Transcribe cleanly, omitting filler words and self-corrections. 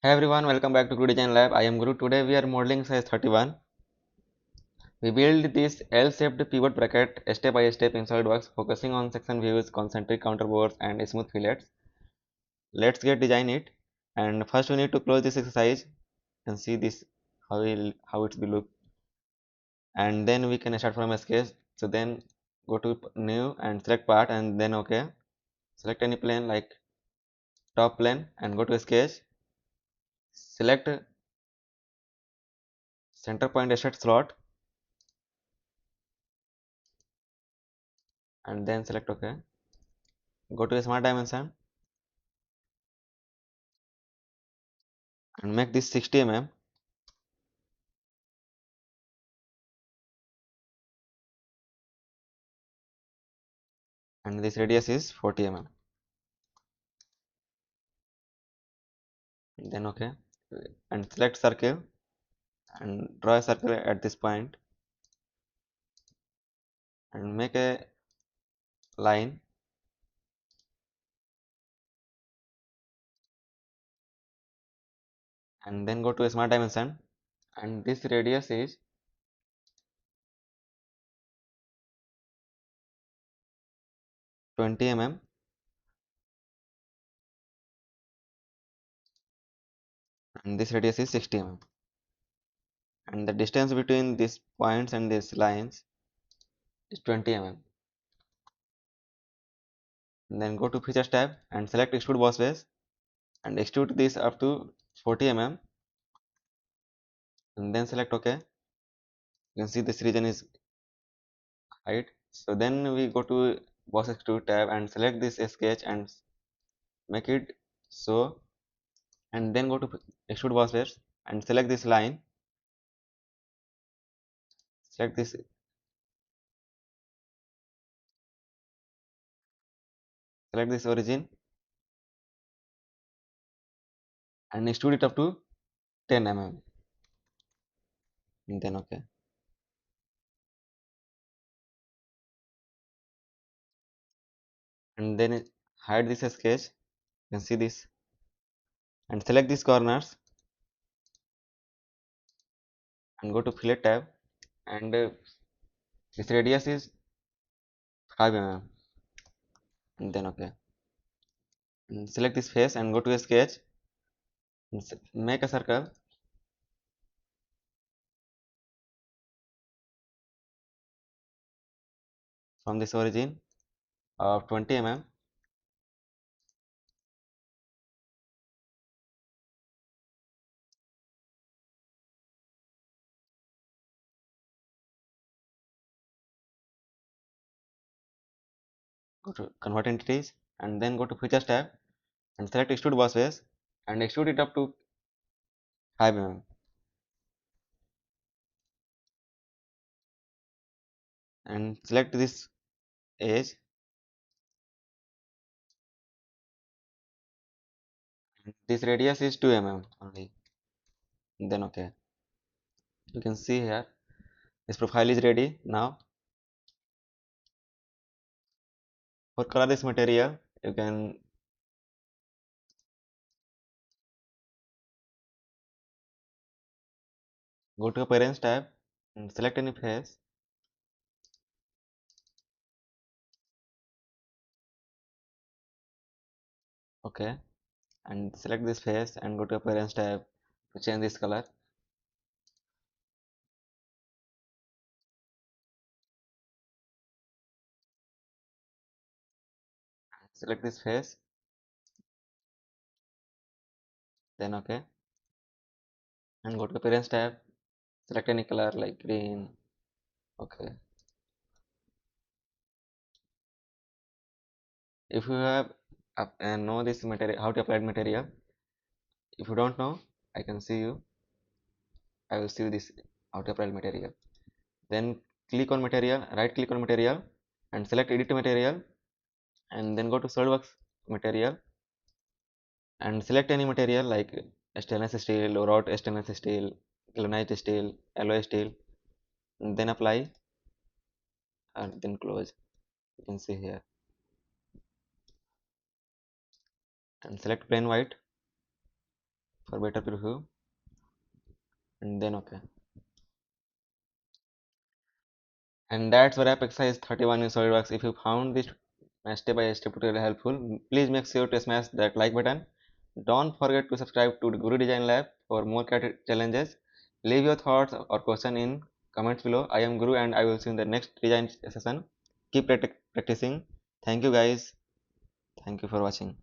Hey everyone, welcome back to Guru Design Lab. I am Guru. Today we are modeling size 31. We build this L-shaped pivot bracket step by step in SolidWorks, focusing on section views, concentric counterbores, and smooth fillets. Let's get design it. And first we need to close this exercise and see this how it will look. And then we can start from a sketch. So then go to new and select part and then OK. Select any plane like top plane and go to sketch. Select center point set slot and then select OK. Go to a smart dimension and make this 60 mm and this radius is 40 mm. Then OK and select circle and draw a circle at this point and make a line and then go to a smart dimension and this radius is 20 mm and this radius is 60 mm and the distance between these points and these lines is 20 mm. And then go to features tab and select extrude boss base and extrude this up to 40 mm and then select OK. You can see this region is height. So then we go to boss extrude tab and select this sketch and make it so and then go to extrude boss base and select this line, select this origin and extrude it up to 10 mm and then OK. And then hide this sketch. You can see this and select these corners and go to fillet tab and this radius is 5 mm and then OK. And select this face and go to a sketch and make a circle from this origin of 20 mm go to convert entities and then go to features tab and select extrude boss base and extrude it up to 5 mm and select this edge and this radius is 2 mm only and then OK. You can see here this profile is ready. Now for color this material you can go to appearance tab and select any face. OK and select this face and go to appearance tab to change this color. Select this face then OK and go to appearance tab, select any color like green. OK, if you have and know this material how to apply material, if you don't know I can see you, I will see this how to apply material. Then click on material, right click on material and select edit material and then go to SolidWorks material and select any material like stainless steel, wrought stainless steel, galvanized steel, alloy steel and then apply and then close. You can see here and select plain white for better preview, and then okay. And that's wrap exercise 31 in SolidWorks. If you found this step by step tutorial helpful, please make sure to smash that like button. Don't forget to subscribe to the Guru Design Lab for more CAD challenges. Leave your thoughts or question in comments below. I am Guru and I will see you in the next design session. Keep practicing. Thank you guys. Thank you for watching.